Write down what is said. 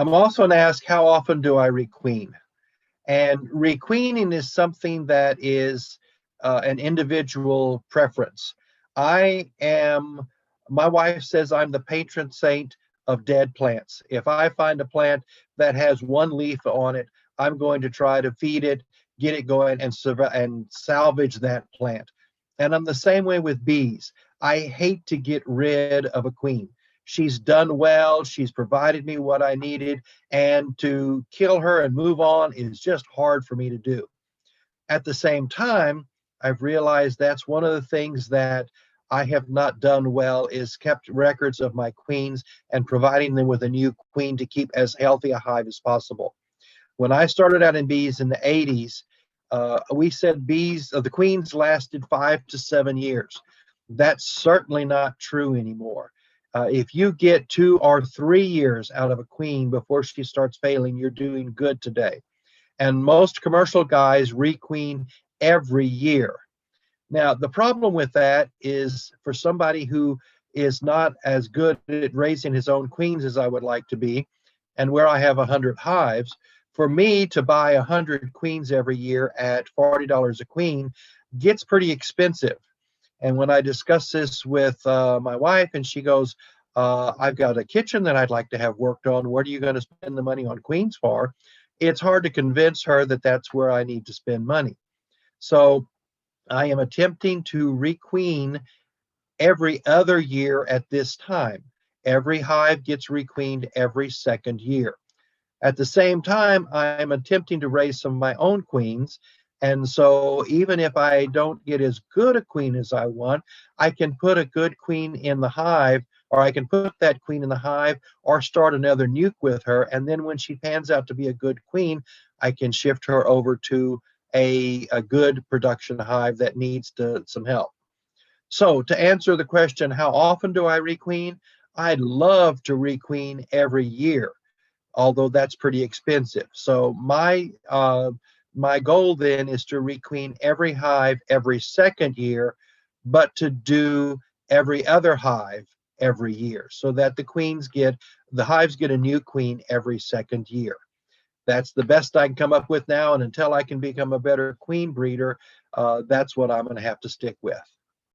I'm also going to ask, how often do I requeen? And requeening is something that is an individual preference. I am, my wife says I'm the patron saint of dead plants. If I find a plant that has one leaf on it, I'm going to try to feed it, get it going, and and salvage that plant. And I'm the same way with bees. I hate to get rid of a queen. She's done well. She's provided me what I needed, and to kill her and move on is just hard for me to do. At the same time, I've realized that's one of the things that I have not done well, is kept records of my queens and providing them with a new queen to keep as healthy a hive as possible. When I started out in bees in the 80s, we said the queens lasted 5 to 7 years. That's certainly not true anymore. If you get 2 or 3 years out of a queen before she starts failing, you're doing good today. And most commercial guys requeen every year. Now, the problem with that is, for somebody who is not as good at raising his own queens as I would like to be, and where I have 100 hives, for me to buy 100 queens every year at $40 a queen gets pretty expensive. And when I discuss this with my wife, and she goes, I've got a kitchen that I'd like to have worked on. What are you going to spend the money on queens for? It's hard to convince her that that's where I need to spend money. So I am attempting to requeen every other year at this time. Every hive gets requeened every second year. At the same time, I'm attempting to raise some of my own queens. And so even if I don't get as good a queen as I want, I can put a good queen in the hive, or I can put that queen in the hive or start another nuke with her. And then when she pans out to be a good queen, I can shift her over to a good production hive that needs some help. So to answer the question, how often do I requeen? I'd love to requeen every year, although that's pretty expensive. So my goal then is to requeen every hive every second year, but to do every other hive every year, so that the hives get a new queen every second year. That's the best I can come up with now, and until I can become a better queen breeder, that's what I'm going to have to stick with.